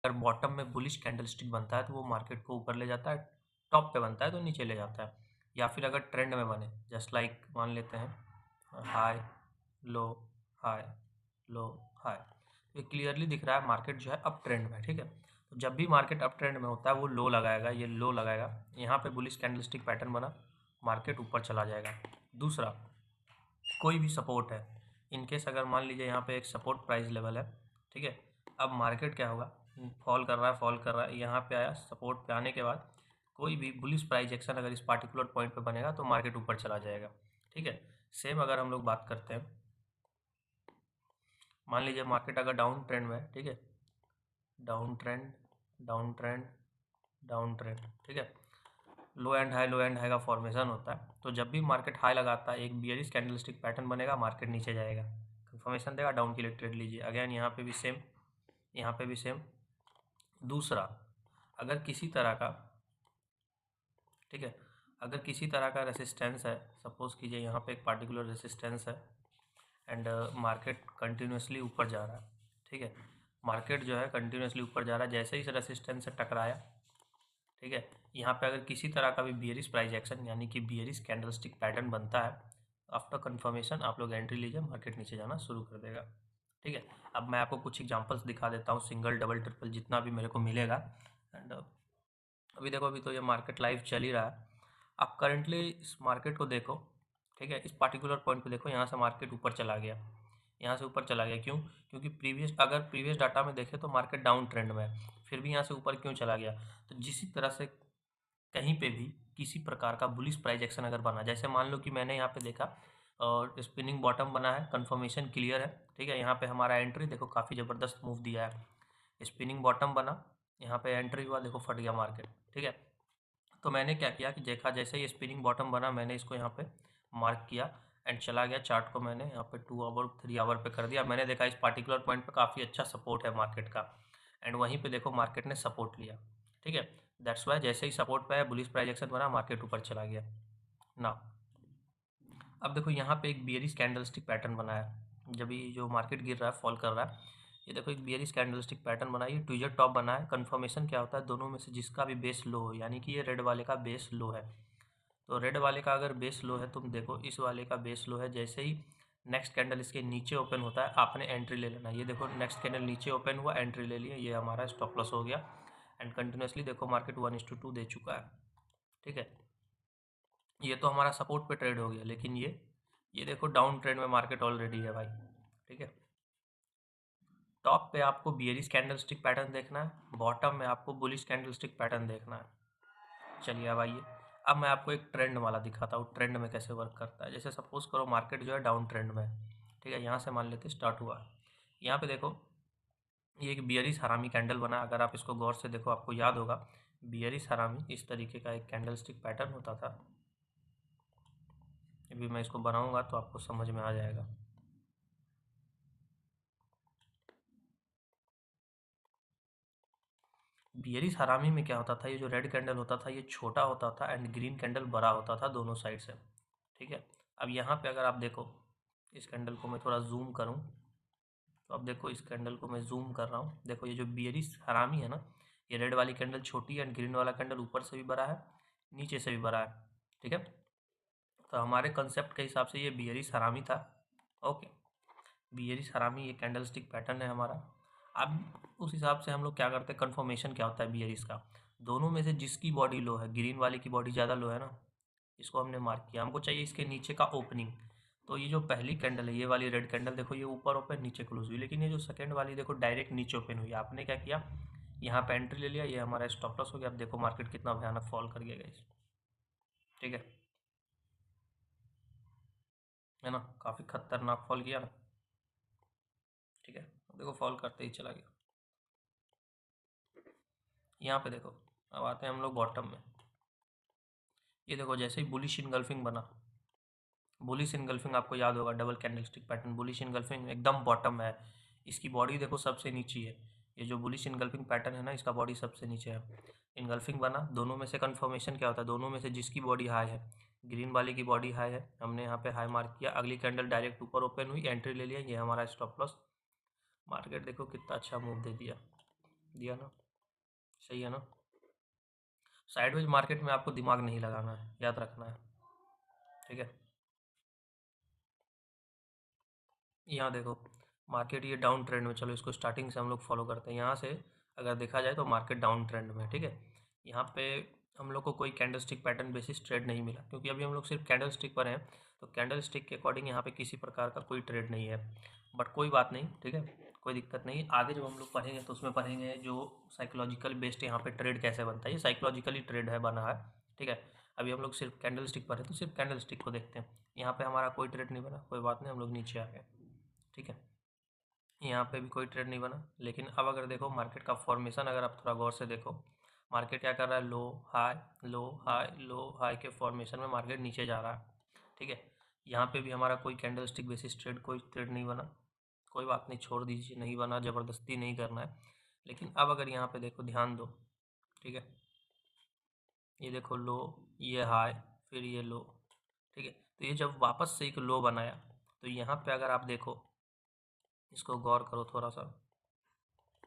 अगर बॉटम में bullish candlestick बनता है तो वो मार्केट को ऊपर ले जाता है, टॉप पे बनता है तो नीचे ले जाता है, या फिर अगर ट्रेंड में बने जस्ट लाइक मान लेते हैं high low high low high, ये क्लियरली दिख रहा है मार्केट जो है अप ट्रेंड में। ठीक है, तो जब भी मार्केट अप ट्रेंड में होता है वो लो लगाएगा, ये लो लगाएगा, यहाँ पे बुलिश कैंडलस्टिक पैटर्न बना, मार्केट ऊपर चला जाएगा। दूसरा, कोई भी सपोर्ट है, इनकेस अगर मान लीजिए यहाँ पे एक सपोर्ट प्राइस लेवल है, ठीक है, अब मार्केट क्या होगा, फॉल कर रहा है, यहाँ पे आया, सपोर्ट पे आने के बाद कोई भी बुलिश प्राइस एक्शन अगर इस पार्टिकुलर पॉइंट पे बनेगा तो मार्केट ऊपर चला जाएगा। ठीक है, सेम अगर हम लोग बात करते हैं, मान लीजिए मार्केट अगर डाउन ट्रेंड में है, ठीक है, down trend down trend down trend, ठीक है, लो एंड हाई का फॉर्मेशन होता है, तो जब भी मार्केट हाई लगाता है एक बियरिश कैंडलस्टिक पैटर्न बनेगा, मार्केट नीचे जाएगा, कंफर्मेशन देगा, डाउन के लिए ट्रेड लीजिए। अगेन यहाँ पे भी सेम, यहाँ पे भी सेम। दूसरा, अगर किसी तरह का, ठीक है, अगर किसी तरह का रेसिस्टेंस है, सपोज कीजिए यहाँ पे एक पार्टिकुलर रेसिस्टेंस है एंड मार्केट कंटिन्यूसली ऊपर जा रहा है, ठीक है, मार्केट जो है कंटिन्यूसली ऊपर जा रहा है, जैसे ही इस रेसिस्टेंस से टकराया, ठीक है, यहाँ पे अगर किसी तरह का भी बियरिश प्राइस एक्शन यानी कि बियरिश कैंडलस्टिक पैटर्न बनता है, आफ्टर कंफर्मेशन आप लोग एंट्री लीजिए, मार्केट नीचे जाना शुरू कर देगा। ठीक है, अब मैं आपको कुछ एग्जांपल्स दिखा देता हूँ, सिंगल डबल ट्रिपल जितना भी मेरे को मिलेगा। एंड अभी देखो, अभी तो ये मार्केट लाइव चल ही रहा है, आप करंटली इस मार्केट को देखो, ठीक है, इस पार्टिकुलर पॉइंट पे देखो, यहाँ से मार्केट ऊपर चला गया, यहाँ से ऊपर चला गया, क्यों? क्योंकि अगर प्रीवियस डाटा में देखें तो मार्केट डाउन ट्रेंड में है, फिर भी यहाँ से ऊपर क्यों चला गया? तो जिस तरह से कहीं पे भी किसी प्रकार का बुलिश प्राइस एक्शन अगर बना, जैसे मान लो कि मैंने यहाँ पे देखा और स्पिनिंग बॉटम बना है, कंफर्मेशन क्लियर है, ठीक है, यहाँ पे हमारा एंट्री देखो काफ़ी ज़बरदस्त मूव दिया है, स्पिनिंग बॉटम बना, यहाँ पे एंट्री हुआ, देखो फट गया मार्केट। ठीक है, तो मैंने क्या किया कि देखा, जैसे ही स्पिनिंग बॉटम बना मैंने इसको यहाँ पे मार्क किया एंड चला गया, चार्ट को मैंने यहाँ पे 2 आवर 3 आवर पे कर दिया, मैंने देखा इस पार्टिकुलर पॉइंट पे काफ़ी अच्छा सपोर्ट है मार्केट का, एंड वहीं पे देखो मार्केट ने सपोर्ट लिया। ठीक है, दैट्स वाई जैसे ही सपोर्ट पे आया बुलिश प्राइस एक्शन बना, मार्केट ऊपर चला गया ना। अब देखो यहाँ पे एक बियरिश कैंडलस्टिक पैटर्न बना है, जब ये जो मार्केट गिर रहा है, फॉल कर रहा है, ये देखो एक बियरिश कैंडलस्टिक पैटर्न बना है, ये ट्विजर टॉप बना है। कन्फर्मेशन क्या होता है, दोनों में से जिसका भी बेस लो हो, यानी कि ये रेड वाले का बेस लो है, तो रेड वाले का अगर बेस लो है, तुम देखो इस वाले का बेस लो है, जैसे ही नेक्स्ट कैंडल इसके नीचे ओपन होता है आपने एंट्री ले लेना। ये देखो नेक्स्ट कैंडल नीचे ओपन हुआ, एंट्री ले लिया, ये हमारा स्टॉप लॉस हो गया, एंड कंटिन्यूसली देखो मार्केट 1:2 दे चुका है। ठीक है, ये तो हमारा सपोर्ट पे ट्रेड हो गया, लेकिन ये देखो डाउन ट्रेंड में मार्केट ऑलरेडी है भाई। ठीक है, टॉप पे आपको बियरिश कैंडलस्टिक पैटर्न देखना है, बॉटम में आपको बुलिश कैंडलस्टिक पैटर्न देखना है। चलिए अब आइए, अब मैं आपको एक ट्रेंड वाला दिखाता हूँ, ट्रेंड में कैसे वर्क करता है। जैसे सपोज करो मार्केट जो है डाउन ट्रेंड में है, ठीक है, यहाँ से मान लेते स्टार्ट हुआ, यहाँ पे देखो ये एक बियरिश हरामी कैंडल बना, अगर आप इसको गौर से देखो आपको याद होगा बियरिश हरामी इस तरीके का एक कैंडलस्टिक पैटर्न होता था। अभी मैं इसको बनाऊंगा तो आपको समझ में आ जाएगा। बियरिश हरामी में क्या होता था, ये जो रेड कैंडल होता था ये छोटा होता था एंड ग्रीन कैंडल बड़ा होता था दोनों साइड से। ठीक है, अब यहाँ पे अगर आप देखो इस कैंडल को मैं थोड़ा जूम करूँ, तो अब देखो इस कैंडल को मैं जूम कर रहा हूँ, देखो ये जो बियरिश हरामी है ना, ये रेड वाली कैंडल छोटी है एंड ग्रीन वाला कैंडल ऊपर से भी बड़ा है, नीचे से भी बड़ा है। ठीक है, तो हमारे कंसेप्ट के हिसाब से ये बियरिश हरामी था। ओके, बियरिश हरामी ये कैंडल स्टिक पैटर्न है हमारा। अब उस हिसाब से हम लोग क्या करते हैं, कन्फर्मेशन क्या होता है बियरिश का, दोनों में से जिसकी बॉडी लो है, ग्रीन वाले की बॉडी ज़्यादा लो है ना, इसको हमने मार्क किया, हमको चाहिए इसके नीचे का ओपनिंग। तो ये जो पहली कैंडल है, ये वाली रेड कैंडल देखो ये ऊपर ओपन नीचे क्लोज हुई, लेकिन ये जो सेकंड वाली देखो डायरेक्ट नीचे ओपन हुई, आपने क्या किया, यहाँ पे एंट्री ले लिया, ये हमारा स्टॉप लॉस हो गया। अब देखो मार्केट कितना भयानक फॉल कर गया गाइस। ठीक है ना, काफ़ी खतरनाक फॉल किया ना। ठीक है, देखो फॉल करते ही चला गया। यहाँ पे देखो, अब आते हैं हम लोग बॉटम में, ये देखो जैसे ही बुलिश इनगल्फिंग बना, बुलिश इनगल्फिंग आपको याद होगा double candlestick pattern, bullish engulfing एकदम बॉटम में है, इसकी बॉडी देखो सबसे नीचे है, ये जो बुलिश इनगल्फिंग पैटर्न है ना इसका बॉडी सबसे नीचे है, इनगल्फिंग बना, दोनों में से कन्फर्मेशन क्या होता है, दोनों में से जिसकी बॉडी हाई है, ग्रीन वाले की बॉडी हाई है, हमने यहाँ पे हाई मार्क किया, अगली कैंडल डायरेक्ट ऊपर ओपन हुई, एंट्री ले लिया, ये हमारा स्टॉप लॉस, मार्केट देखो कितना अच्छा मूव दे दिया, दिया ना, सही है ना। साइडवेज मार्केट में आपको दिमाग नहीं लगाना है, याद रखना है, ठीक है। यहाँ देखो मार्केट ये डाउन ट्रेंड में, चलो इसको स्टार्टिंग से हम लोग फॉलो करते हैं। यहाँ से अगर देखा जाए तो मार्केट डाउन ट्रेंड में, ठीक है। यहाँ पे हम लोग को कोई candle stick pattern basis trade नहीं मिला, क्योंकि अभी हम लोग सिर्फ कैंडल स्टिक पर हैं, तो कैंडल स्टिक के अकॉर्डिंग यहाँ पे किसी प्रकार का कोई ट्रेड नहीं है। बट कोई बात नहीं, ठीक है, कोई दिक्कत नहीं। आगे जब हम लोग पढ़ेंगे तो उसमें पढ़ेंगे जो साइकोलॉजिकल बेस्ड यहाँ पे ट्रेड कैसे बनता है। ये साइकोलॉजिकली ट्रेड है, बना है, ठीक है। अभी हम लोग सिर्फ कैंडल स्टिक पर है, तो सिर्फ कैंडल स्टिक को देखते हैं। यहाँ पे हमारा कोई ट्रेड नहीं बना, कोई बात नहीं, हम लोग नीचे आ गए, ठीक है। यहाँ पे भी कोई ट्रेड नहीं बना। लेकिन अब अगर देखो मार्केट का फॉर्मेशन, अगर आप थोड़ा गौर से देखो, मार्केट क्या कर रहा है, low high low high low high के फॉर्मेशन में मार्केट नीचे जा रहा है, ठीक है। यहाँ पे भी हमारा कोई कैंडल स्टिक बेसिस ट्रेड, कोई ट्रेड नहीं बना, कोई बात नहीं, छोड़ दीजिए, नहीं बना, ज़बरदस्ती नहीं करना है। लेकिन अब अगर यहाँ पे देखो, ध्यान दो, ठीक है, ये देखो लो, ये हाई, फिर ये लो, ठीक है। तो ये जब वापस से एक लो बनाया, तो यहाँ पे अगर आप देखो, इसको गौर करो थोड़ा सा,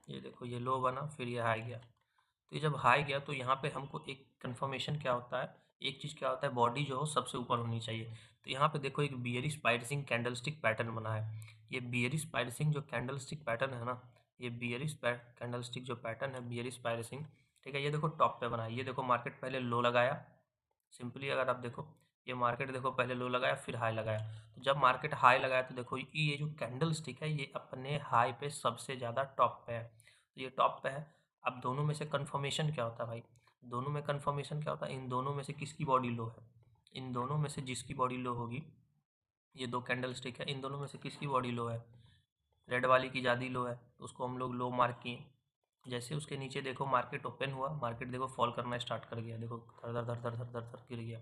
ये देखो ये लो बना, फिर ये हाई गया। तो ये जब हाई गया तो यहाँ पे हमको एक कंफर्मेशन क्या होता है, एक चीज़ क्या होता है, बॉडी जो हो सबसे ऊपर होनी चाहिए। तो यहाँ पे देखो एक बियरिश स्पाइसिंग कैंडलस्टिक पैटर्न बना है। ये बियरिश स्पाइसिंग जो कैंडलस्टिक पैटर्न है ना, ये बियरिश कैंडलस्टिक जो पैटर्न है, बियरिश स्पाइसिंग, ठीक है। ये देखो टॉप पे बना है, ये देखो मार्केट पहले लो लगाया, सिंपली अगर आप देखो, ये मार्केट देखो पहले लो लगाया फिर हाई लगाया। तो जब मार्केट हाई लगाया तो देखो ये जो कैंडल स्टिक है ये अपने हाई पे सबसे ज़्यादा टॉप पे है, तो ये टॉप पे है। अब दोनों में से कन्फर्मेशन क्या होता है भाई, दोनों में कन्फर्मेशन क्या होता है, इन दोनों में से किसकी बॉडी लो है, इन दोनों में से जिसकी बॉडी लो होगी, ये दो कैंडल स्टिक है, इन दोनों में से किसकी बॉडी लो है, रेड वाली की ज़्यादा लो है, तो उसको हम लोग लो मार्क किए। जैसे उसके नीचे देखो मार्केट ओपन हुआ, मार्केट देखो फॉल करना स्टार्ट कर गया, देखो धर धर धर धर धर धर धर गिर गया,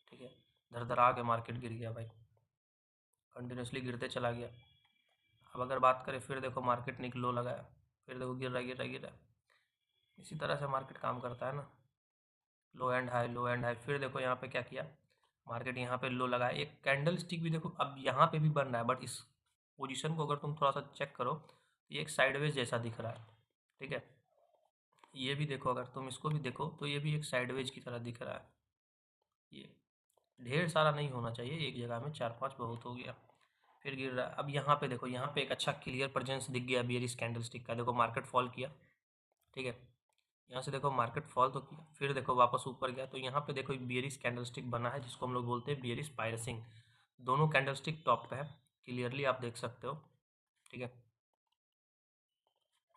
ठीक है, धर धर आके मार्केट गिर गया भाई, कंटिन्यूसली गिरते चला गया। अब अगर बात करें, फिर देखो मार्केट ने एक लो लगाया, फिर देखो गिर रहा गिर रहा गिर रहा, इसी तरह से मार्केट काम करता है ना, low and high low and high. फिर देखो यहाँ पे क्या किया, मार्केट यहाँ पे लो लगाया, एक कैंडल स्टिक भी देखो अब यहाँ पे भी बन रहा है, बट इस पोजीशन को अगर तुम थोड़ा सा चेक करो तो ये एक साइडवेज जैसा दिख रहा है, ठीक है। ये भी देखो, अगर तुम इसको भी देखो तो ये भी एक साइडवेज की तरह दिख रहा है। ये ढेर सारा नहीं होना चाहिए, एक जगह में 4-5 बहुत हो गया, फिर गिर रहा है। अब यहाँ पे देखो, यहाँ पे एक अच्छा क्लियर प्रेजेंस दिख गया बियरिश कैंडलस्टिक का, देखो मार्केट फॉल किया, ठीक है। यहाँ से देखो मार्केट फॉल तो किया, फिर देखो वापस ऊपर गया, तो यहाँ पे देखो एक बियरिश कैंडलस्टिक बना है जिसको हम लोग बोलते हैं बियरिश स्पाइसिंग। दोनों कैंडलस्टिक टॉप पे है, क्लियरली आप देख सकते हो, ठीक है।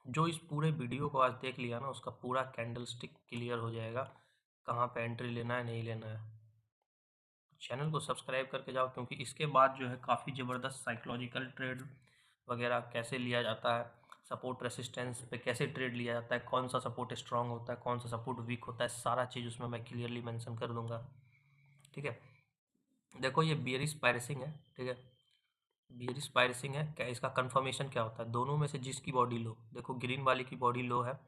जो इस पूरे वीडियो को आज देख लिया ना, उसका पूरा कैंडलस्टिक क्लियर हो जाएगा, कहाँ पे एंट्री लेना है नहीं लेना है। चैनल को सब्सक्राइब करके जाओ, क्योंकि इसके बाद जो है काफ़ी ज़बरदस्त साइकोलॉजिकल ट्रेड वगैरह कैसे लिया जाता है, सपोर्ट रेसिस्टेंस पे कैसे ट्रेड लिया जाता है, कौन सा सपोर्ट स्ट्रांग होता है, कौन सा सपोर्ट वीक होता है, सारा चीज़ उसमें मैं क्लियरली मेंशन कर दूंगा, ठीक है। देखो ये बियरिश स्पाइसिंग है, ठीक है, बियरिश स्पाइसिंग है, क्या इसका कंफर्मेशन क्या होता है, दोनों में से जिसकी बॉडी लो, देखो ग्रीन वाली की बॉडी लो है,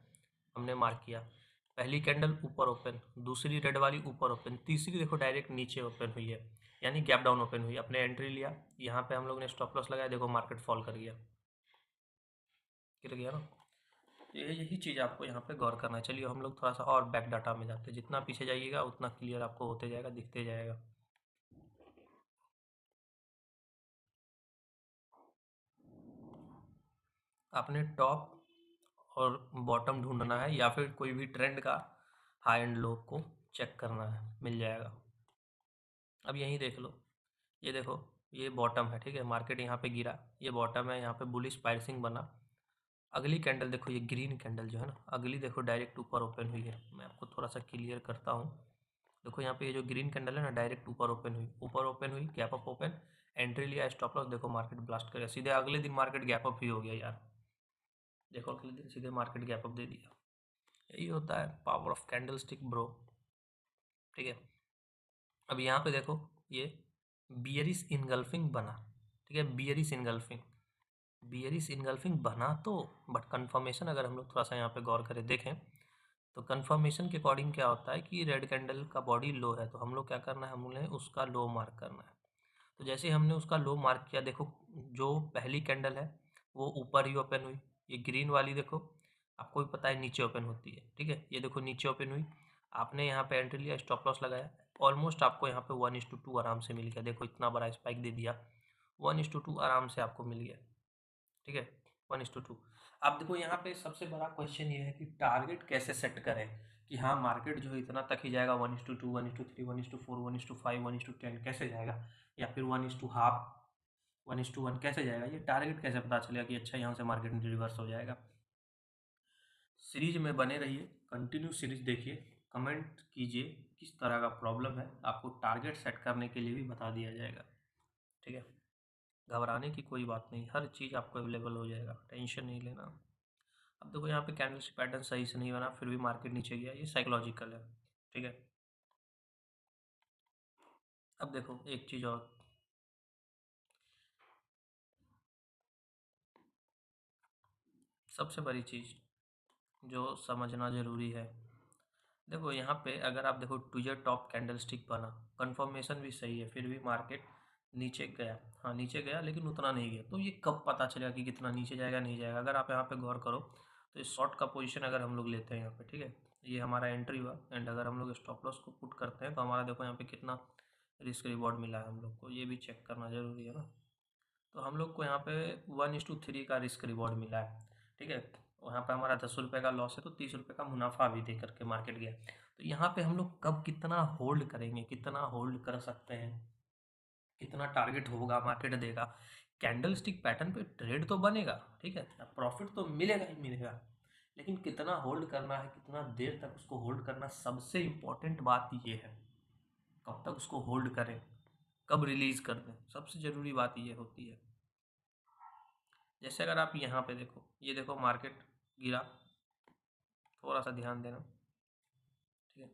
हमने मार्क किया, पहली कैंडल ऊपर ओपन, दूसरी रेड वाली ऊपर ओपन, तीसरी देखो डायरेक्ट नीचे ओपन हुई है, यानी गैप डाउन ओपन हुई, अपने एंट्री लिया, यहाँ पे हम लोग ने स्टॉप लॉस लगाया, देखो मार्केट फॉल कर गया, गिर गया ना। ये यही चीज़ आपको यहाँ पे गौर करना है। चलिए हम लोग थोड़ा सा और बैक डाटा में जाते हैं, जितना पीछे जाइएगा उतना क्लियर आपको होते जाएगा, दिखते जाएगा। आपने टॉप और बॉटम ढूंढना है, या फिर कोई भी ट्रेंड का हाई एंड लो को चेक करना है, मिल जाएगा। अब यहीं देख लो, ये देखो ये बॉटम है, ठीक है, मार्केट यहाँ पे गिरा, ये बॉटम है, यहाँ पे बुलिश स्पाइसिंग बना। अगली कैंडल देखो, ये ग्रीन कैंडल जो है ना, अगली देखो डायरेक्ट ऊपर ओपन हुई है, मैं आपको थोड़ा सा क्लियर करता हूँ। देखो यहाँ पे ये जो ग्रीन कैंडल है ना, डायरेक्ट ऊपर ओपन हुई, ऊपर ओपन हुई, गैप अप ओपन, एंट्री लिया, स्टॉप लॉस, देखो मार्केट ब्लास्ट कर, सीधे अगले दिन मार्केट गैप अप ही हो गया यार, देखो अगले दिन सीधे मार्केट गैप अप दे दिया। यही होता है power of candle stick bro, ठीक है। अब यहाँ पे देखो ये बियरिश इनगल्फिंग बना, ठीक है, बियरिश इनगल्फिंग बना तो, बट कंफर्मेशन अगर हम लोग थोड़ा सा यहाँ पे गौर करें देखें, तो कंफर्मेशन के अकॉर्डिंग क्या होता है कि रेड कैंडल का बॉडी लो है, तो हम लोग क्या करना है, हमने उसका लो मार्क करना है। तो जैसे हमने उसका लो मार्क किया, देखो जो पहली कैंडल है वो ऊपर ही ओपन हुई, ये ग्रीन वाली देखो आपको भी पता है नीचे ओपन होती है, ठीक है। ये देखो नीचे ओपन हुई, आपने यहाँ पे एंट्री लिया, स्टॉप लॉस लगाया, ऑलमोस्ट आपको यहाँ पे 1:2 आराम से मिल गया। देखो इतना बड़ा स्पाइक दे दिया, 1:2 आराम से आपको मिल गया, ठीक है, 1:2। अब देखो यहाँ पे सबसे बड़ा क्वेश्चन ये है कि टारगेट कैसे सेट करें कि हाँ मार्केट जो है इतना तक ही जाएगा, 1:2, 1:3, 1:4, 1:5, 1:10 कैसे जाएगा, या फिर 1:2, 1:1 कैसे जाएगा, ये टारगेट कैसे पता चलेगा कि अच्छा यहाँ से मार्केट रिवर्स हो जाएगा। सीरीज में बने रहिए, कंटिन्यू सीरीज देखिए, कमेंट कीजिए किस तरह का प्रॉब्लम है, आपको टारगेट सेट करने के लिए भी बता दिया जाएगा, ठीक है। घबराने की कोई बात नहीं, हर चीज़ आपको अवेलेबल हो जाएगा, टेंशन नहीं लेना। अब देखो यहाँ पे कैंडलस्टिक पैटर्न सही से नहीं बना, फिर भी मार्केट नीचे गया, ये साइकोलॉजिकल है, ठीक है। अब देखो एक चीज़ और, सबसे बड़ी चीज़ जो समझना ज़रूरी है, देखो यहाँ पे अगर आप देखो ट्विजर टॉप कैंडलस्टिक बना, कंफर्मेशन भी सही है, फिर भी मार्केट नीचे गया, हाँ नीचे गया लेकिन उतना नहीं गया, तो ये कब पता चलेगा कि कितना नीचे जाएगा नहीं जाएगा। अगर आप यहाँ पे गौर करो तो इस शॉर्ट का पोजीशन अगर हम लोग लेते हैं यहाँ पे, ठीक है, ये हमारा एंट्री हुआ, एंड अगर हम लोग स्टॉप लॉस को पुट करते हैं तो हमारा देखो यहाँ पे कितना रिस्क रिवॉर्ड मिला है हम लोग को, ये भी चेक करना ज़रूरी है ना। तो हम लोग को यहाँ पे 1:3 का रिस्क रिवॉर्ड मिला है, ठीक है। वहाँ पे हमारा 10 रुपये का लॉस है तो 30 रुपये का मुनाफा भी दे करके मार्केट गया। तो यहाँ पे हम लोग कब कितना होल्ड करेंगे, कितना होल्ड कर सकते हैं, कितना टारगेट होगा मार्केट देगा, कैंडल स्टिक पैटर्न पे ट्रेड तो बनेगा, ठीक है, प्रॉफिट तो मिलेगा ही मिलेगा, लेकिन कितना होल्ड करना है, कितना देर तक उसको होल्ड करना, सबसे इम्पोर्टेंट बात ये है। कब तक उसको होल्ड करें, कब रिलीज कर दें, सबसे ज़रूरी बात ये होती है। जैसे अगर आप यहाँ पे देखो, ये देखो मार्केट गिरा, थोड़ा सा ध्यान देना, ठीक है।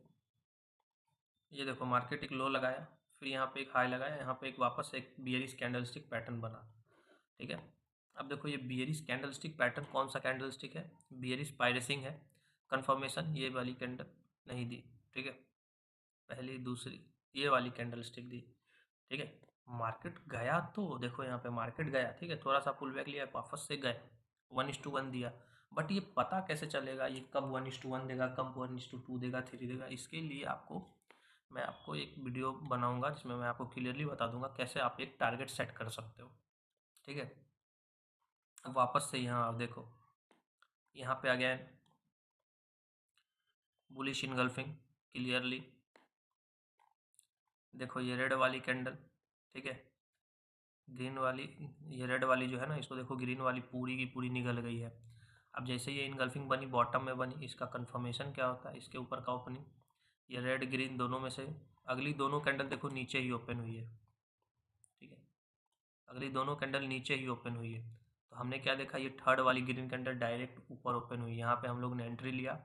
ये देखो मार्केट एक लो लगाया, फिर यहाँ पे एक हाई लगाया, यहाँ पे एक वापस एक बियरिश कैंडलस्टिक पैटर्न बना, ठीक है। अब देखो ये बियरिश कैंडलस्टिक पैटर्न कौन सा कैंडलस्टिक है, बियरिश पायरेसिंग है, कंफर्मेशन ये वाली कैंडल नहीं दी, ठीक है, पहली दूसरी ये वाली कैंडलस्टिक दी, ठीक है। मार्केट गया तो देखो यहाँ पे मार्केट गया, ठीक है, थोड़ा सा पुल बैक लिया, वापस से गए, 1:1 दिया, बट ये पता कैसे चलेगा ये कब 1:1 देगा, कब 1:2 देगा, 3 देगा। इसके लिए मैं आपको एक वीडियो बनाऊंगा जिसमें मैं आपको क्लियरली बता दूंगा कैसे आप एक टारगेट सेट कर सकते हो, ठीक है। अब वापस से यहाँ आप देखो, यहाँ पे अगेन बुलिश इनगल्फिंग क्लियरली, देखो ये रेड वाली कैंडल, ठीक है, ग्रीन वाली, ये रेड वाली जो है ना, इसको देखो ग्रीन वाली पूरी की पूरी निकल गई है। अब जैसे ये इनगल्फिंग बनी, बॉटम में बनी, इसका कंफर्मेशन क्या होता है, इसके ऊपर का ओपनिंग, ये रेड ग्रीन दोनों में से अगली दोनों कैंडल देखो नीचे ही ओपन हुई है, ठीक है, अगली दोनों कैंडल नीचे ही ओपन हुई है। तो हमने क्या देखा, ये थर्ड वाली ग्रीन कैंडल डायरेक्ट ऊपर ओपन हुई, यहाँ पे हम लोग ने एंट्री लिया,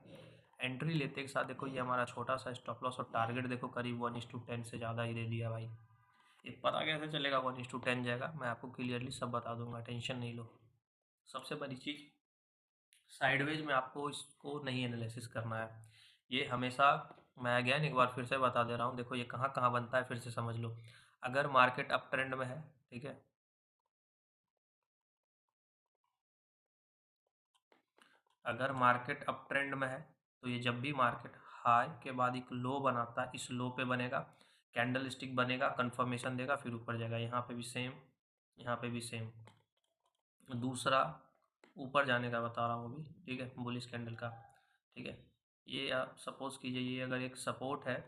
एंट्री लेते के साथ देखो ये हमारा छोटा सा स्टॉप लॉस और टारगेट देखो करीब 1:10 से ज़्यादा ही दे दिया भाई। ये पता कैसे चलेगा 1:10 जाएगा, मैं आपको क्लियरली सब बता दूंगा, टेंशन नहीं लो। सबसे बड़ी चीज़, साइडवेज में आपको इसको नहीं एनालिसिस करना है, ये हमेशा, मैं अगेन एक बार फिर से बता दे रहा हूँ, देखो ये कहाँ कहाँ बनता है फिर से समझ लो। अगर मार्केट अप ट्रेंड में है, ठीक है, अगर मार्केट अप ट्रेंड में है तो ये जब भी मार्केट हाई के बाद एक लो बनाता है, इस लो पे बनेगा, कैंडल स्टिक बनेगा, कंफर्मेशन देगा, फिर ऊपर जाएगा, यहाँ पे भी सेम, यहाँ पे भी सेम। दूसरा ऊपर जाने का बता रहा हूँ अभी, ठीक है, बुलिश कैंडल का, ठीक है। ये आप सपोज कीजिए ये अगर एक सपोर्ट है,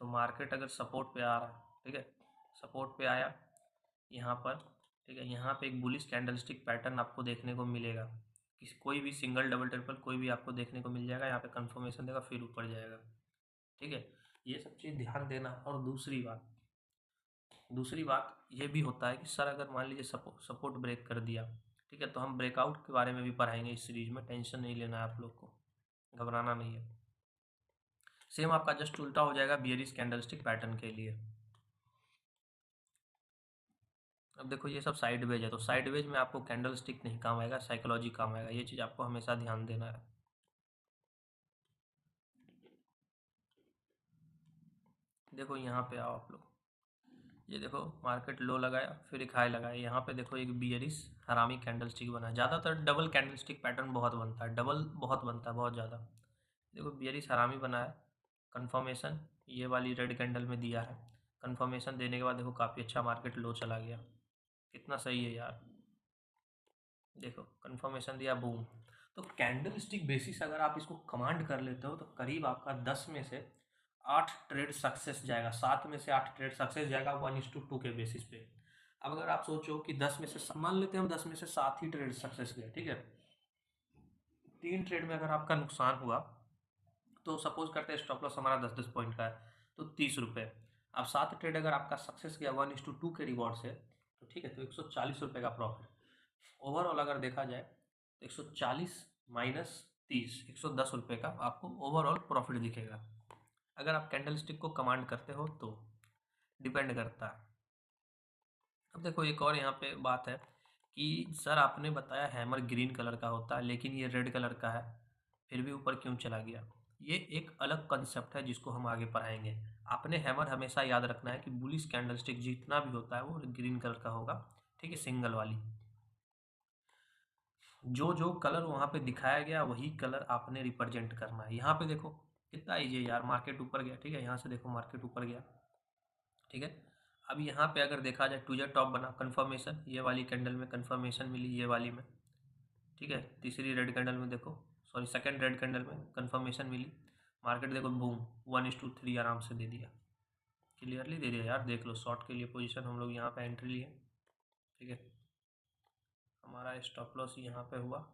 तो मार्केट अगर सपोर्ट पे आ रहा है, ठीक है, सपोर्ट पे आया यहाँ पर, ठीक है, यहाँ पे एक बुलिश कैंडलस्टिक पैटर्न आपको देखने को मिलेगा, किसी कोई भी सिंगल डबल ट्रिपल कोई भी आपको देखने को मिल जाएगा, यहाँ पे कंफर्मेशन देगा फिर ऊपर जाएगा, ठीक है। ये सब चीज़ ध्यान देना। और दूसरी बात ये भी होता है कि सर अगर मान लीजिए सपोर्ट ब्रेक कर दिया, ठीक है, तो हम ब्रेकआउट के बारे में भी पढ़ाएंगे इस सीरीज में, टेंशन नहीं लेना है आप लोग को, घबराना नहीं है। सेम आपका जस्ट उल्टा हो जाएगा बियरिश कैंडलस्टिक पैटर्न के लिए। अब देखो ये सब साइडवेज है, तो साइडवेज में आपको कैंडल स्टिक नहीं काम आएगा, साइकोलॉजी काम आएगा, ये चीज़ आपको हमेशा ध्यान देना है। देखो यहाँ पे आओ आप लोग, ये देखो मार्केट लो लगाया, फिर एक हाई लगाया, यहाँ पे देखो एक बियरिश हरामी कैंडल स्टिक बना। ज़्यादातर डबल कैंडल स्टिक पैटर्न बहुत बनता है, डबल बहुत बनता है, बहुत ज़्यादा। देखो बियरिश हरामी बना है, कन्फर्मेशन ये वाली रेड कैंडल में दिया है। कन्फर्मेशन देने के बाद देखो काफ़ी अच्छा मार्केट लो चला गया, कितना सही है यार। देखो कन्फर्मेशन दिया, बूम। तो कैंडल स्टिक बेसिस अगर आप इसको कमांड कर लेते हो तो करीब आपका 10 में से 8 ट्रेड सक्सेस जाएगा, 7 में से 8 ट्रेड सक्सेस जाएगा 1:2 के बेसिस पे। अब अगर आप सोचो कि 10 में से मान लेते हैं हम 10 में से 7 ही ट्रेड सक्सेस गए, ठीक है। 3 ट्रेड में अगर आपका नुकसान हुआ तो सपोज करते हैं स्टॉप लॉस हमारा 10-10 पॉइंट का है तो 30 रुपये। अब 7 ट्रेड अगर आपका सक्सेस गया 1:2 के रिवॉर्ड से तो ठीक है, तो 140 रुपये का प्रॉफिट। ओवरऑल अगर देखा जाए तो 140 माइनस 30, 110 रुपये का आपको ओवरऑल प्रॉफिट दिखेगा अगर आप कैंडल स्टिक को कमांड करते हो तो। डिपेंड करता है। अब देखो एक और यहाँ पे बात है कि सर आपने बताया हैमर ग्रीन कलर का होता है लेकिन ये रेड कलर का है, फिर भी ऊपर क्यों चला गया? ये एक अलग कंसेप्ट है जिसको हम आगे पढ़ाएंगे। आपने हैमर हमेशा याद रखना है कि बुलिश कैंडल स्टिक जितना भी होता है वो ग्रीन कलर का होगा, ठीक है, सिंगल वाली। जो जो कलर वहाँ पे दिखाया गया वही कलर आपने रिप्रेजेंट करना है। यहाँ पे देखो कितना ईजी है यार, मार्केट ऊपर गया, ठीक है, यहाँ से देखो मार्केट ऊपर गया, ठीक है। अब यहाँ पे अगर देखा जाए ट्विजर टॉप बना, कंफर्मेशन ये वाली कैंडल में कंफर्मेशन मिली, ये वाली में, ठीक है। तीसरी रेड कैंडल में देखो, सॉरी सेकंड रेड कैंडल में कंफर्मेशन मिली, मार्केट देखो बूम 1:3 आराम से दे दिया, क्लियरली दे दिया यार। देख लो शॉर्ट के लिए पोजीशन हम लोग यहाँ पे एंट्री लिए, ठीक है। हमारा स्टॉप लॉस यहाँ पे हुआ,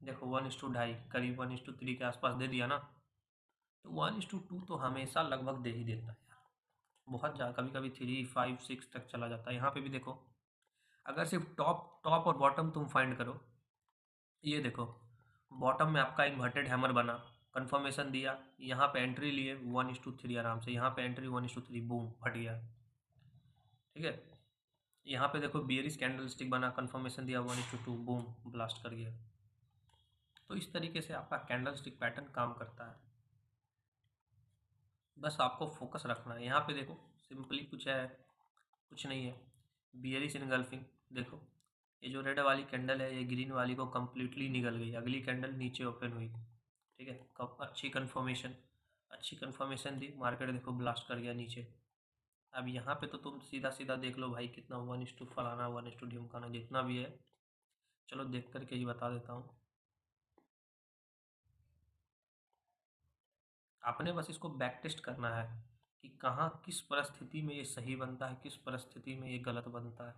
देखो 1:2.5 करीब 1:3 के आसपास दे दिया ना। तो 1:2 तो हमेशा लगभग दे ही देता है यार, बहुत ज़्यादा, कभी कभी 3, 5, 6 तक चला जाता है। यहाँ पे भी देखो अगर सिर्फ टॉप टॉप और बॉटम तुम फाइंड करो, ये देखो बॉटम में आपका इन्वर्टेड हैमर बना, कंफर्मेशन दिया, यहाँ पे एंट्री लिए 1:3 आराम से, यहाँ पे एंट्री 1:3 बूम फट गया, ठीक है। यहाँ पे देखो बियरिश कैंडल स्टिक बना, कंफर्मेशन दिया 1:2 बूम ब्लास्ट कर गया। तो इस तरीके से आपका कैंडल स्टिक पैटर्न काम करता है, बस आपको फोकस रखना है। यहाँ पे देखो सिंपली कुछ है, कुछ नहीं है, बियरिश इनगल्फिंग। देखो ये जो रेड वाली कैंडल है ये ग्रीन वाली को कम्प्लीटली निगल गई, अगली कैंडल नीचे ओपन हुई, ठीक है। कब अच्छी कन्फर्मेशन दी, मार्केट देखो ब्लास्ट कर गया नीचे। अब यहाँ पे तो तुम सीधा सीधा देख लो भाई कितना 1:2 फलाना 1:2 ढिमकाना जितना भी है, चलो देख करके ही बता देता हूँ। आपने बस इसको बैक टेस्ट करना है कि कहाँ किस परिस्थिति में ये सही बनता है, किस परिस्थिति में ये गलत बनता है।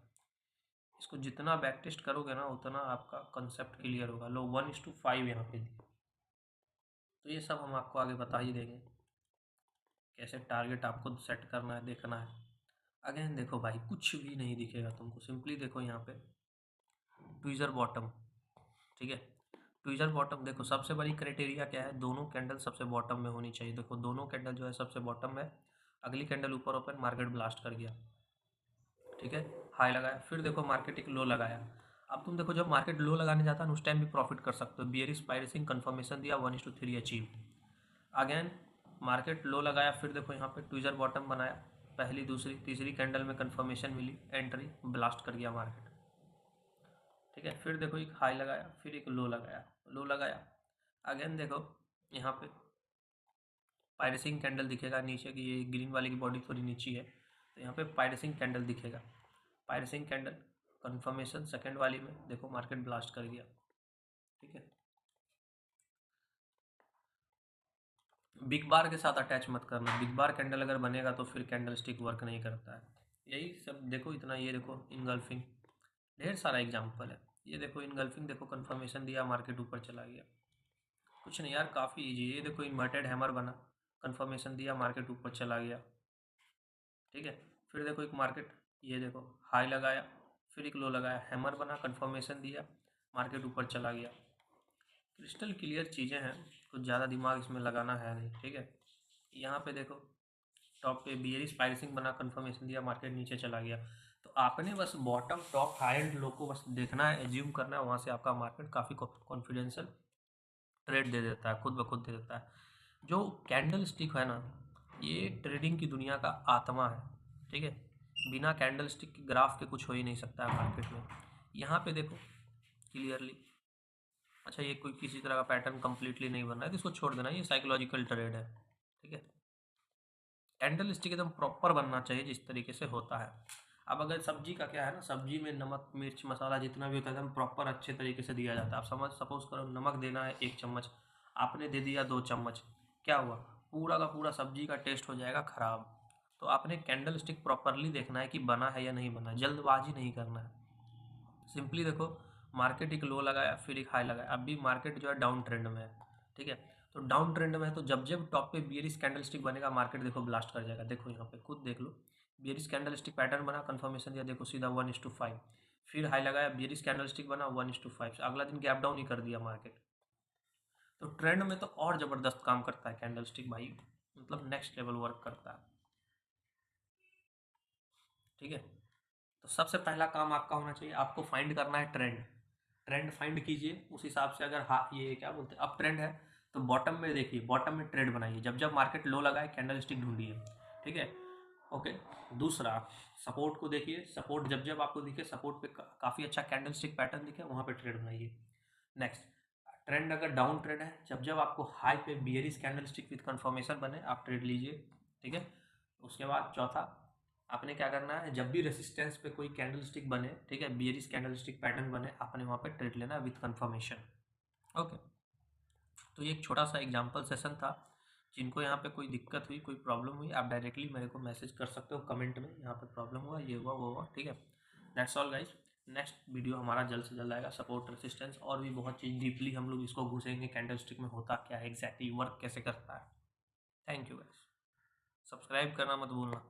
इसको जितना बैक टेस्ट करोगे ना उतना आपका कंसेप्ट क्लियर होगा। लो 1:5 यहाँ पे दी, तो ये सब हम आपको आगे बता ही देंगे कैसे टारगेट आपको सेट करना है, देखना है। अगेन देखो भाई कुछ भी नहीं दिखेगा तुमको, सिंपली देखो यहाँ पे ट्विजर बॉटम, ठीक है। ट्विजर बॉटम देखो सबसे बड़ी क्राइटेरिया क्या है, दोनों कैंडल सबसे बॉटम में होनी चाहिए। देखो दोनों कैंडल जो है सबसे बॉटम में, अगली कैंडल ऊपर ओपन, मार्केट ब्लास्ट कर गया, ठीक है, हाई लगाया, फिर देखो मार्केट एक लो लगाया। अब तुम देखो जब मार्केट लो लगाने जाता है उस टाइम भी प्रॉफिट कर सकते हो। बियरिश पायरेसिंग कंफर्मेशन दिया 1:3 अचीव। अगेन मार्केट लो लगाया, फिर देखो यहाँ पे ट्विजर बॉटम बनाया, पहली दूसरी तीसरी कैंडल में कंफर्मेशन मिली, एंट्री ब्लास्ट कर गया मार्केट, ठीक है। फिर देखो एक हाई लगाया, फिर एक लो लगाया, लो लगाया। अगेन देखो यहाँ पे पायरेसिंग कैंडल दिखेगा नीचे की, ये ग्रीन वाली की बॉडी थोड़ी नीची है तो यहाँ पे पायरेसिंग कैंडल दिखेगा, पायरेसिंग कैंडल कंफर्मेशन सेकंड वाली में देखो मार्केट ब्लास्ट कर गया, ठीक है। बिग बार के साथ अटैच मत करना, बिग बार कैंडल अगर बनेगा तो फिर कैंडल स्टिक वर्क नहीं करता है। यही सब देखो इतना, ये देखो इनगल्फिंग, ढेर सारा एग्जाम्पल है। ये देखो इनगल्फिंग, देखो कंफर्मेशन दिया मार्केट ऊपर चला गया, कुछ नहीं यार काफ़ी ईजी। ये देखो इन्वर्टेड हैमर बना, कंफर्मेशन दिया मार्केट ऊपर चला गया, ठीक है। फिर देखो एक मार्केट, ये देखो हाई लगाया, फिर एक लो लगाया, हैमर बना, कंफर्मेशन दिया, मार्केट ऊपर चला गया। क्रिस्टल क्लियर चीज़ें हैं, कुछ ज़्यादा दिमाग इसमें लगाना है नहीं, ठीक है। यहाँ पे देखो टॉप पे बियरिश पायरेसिंग बना, कंफर्मेशन दिया, मार्केट नीचे चला गया। तो आपने बस bottom top high and low को बस देखना है, एज्यूम करना है, वहाँ से आपका मार्केट काफ़ी कॉन्फिडेंशियल ट्रेड दे देता है, खुद ब खुद दे देता है। जो कैंडल स्टिक है ना, ये ट्रेडिंग की दुनिया का आत्मा है, ठीक है। बिना कैंडल स्टिक के ग्राफ के कुछ हो ही नहीं सकता है मार्केट में। यहाँ पे देखो क्लियरली, अच्छा ये कोई किसी तरह का पैटर्न कंप्लीटली नहीं बन रहा है तो इसको छोड़ देना, ये साइकोलॉजिकल ट्रेड है, ठीक है। कैंडल स्टिक एकदम प्रॉपर बनना चाहिए जिस तरीके से होता है। अब अगर सब्जी का क्या है ना, सब्जी में नमक मिर्च मसाला जितना भी होता है एकदम प्रॉपर अच्छे तरीके से दिया जाता है। आप सपोज करो नमक देना है 1 चम्मच, आपने दे दिया 2 चम्मच, क्या हुआ, पूरा का पूरा सब्जी का टेस्ट हो जाएगा खराब। तो आपने कैंडल स्टिक प्रॉपरली देखना है कि बना है या नहीं बना है, जल्दबाजी नहीं करना है। सिंपली देखो, मार्केट एक लो लगाया फिर एक हाई लगाया, अब भी मार्केट जो है डाउन ट्रेंड में है, ठीक है। तो डाउन ट्रेंड में है तो जब जब टॉप पे बियरिश कैंडलस्टिक बनेगा मार्केट देखो ब्लास्ट कर जाएगा। देखो यहाँ पे खुद देख लो, बियरिश कैंडलस्टिक पैटर्न बना, कंफर्मेशन दिया, देखो सीधा 1:5, फिर हाई लगाया, बियरिश कैंडलस्टिक बना 1:5, अगला दिन गैप डाउन ही कर दिया मार्केट। तो ट्रेंड में तो और ज़बरदस्त काम करता है कैंडलस्टिक भाई, मतलब नेक्स्ट लेवल वर्क करता है, ठीक है। तो सबसे पहला काम आपका होना चाहिए, आपको फाइंड करना है ट्रेंड। ट्रेंड फाइंड कीजिए, उस हिसाब से अगर हाँ ये क्या बोलते हैं अप ट्रेंड है तो बॉटम में देखिए, बॉटम में ट्रेड बनाइए, जब जब मार्केट लो लगाए कैंडल स्टिक ढूंढिए, ठीक है। ओके, दूसरा सपोर्ट को देखिए, सपोर्ट जब जब आपको दिखे, सपोर्ट पे काफ़ी अच्छा कैंडल स्टिक पैटर्न दिखे वहाँ पे ट्रेड बनाइए। नेक्स्ट, ट्रेंड अगर डाउन ट्रेंड है, जब जब आपको हाई पे bearish candlestick with confirmation बने आप ट्रेड लीजिए, ठीक है। उसके बाद चौथा, आपने क्या करना है, जब भी रेसिस्टेंस पे कोई कैंडल स्टिक बने, ठीक है, बियरिश कैंडल स्टिक पैटर्न बने, आपने वहाँ पे ट्रेड लेना विथ कंफर्मेशन। ओके, तो ये एक छोटा सा एग्जांपल सेशन था। जिनको यहाँ पे कोई दिक्कत हुई, कोई प्रॉब्लम हुई, आप डायरेक्टली मेरे को मैसेज कर सकते हो कमेंट में, यहाँ पे प्रॉब्लम हुआ, ये हुआ वो हुआ, ठीक है। That's all guys, next video हमारा जल्द से जल्द आएगा, सपोर्ट रेसिस्टेंस और भी बहुत चीज़ डीपली हम लोग इसको घुसेंगे, कैंडल स्टिक में होता क्या है एग्जैक्टली, वर्क कैसे करता है। थैंक यू गाइज, सब्सक्राइब करना मत भूलना।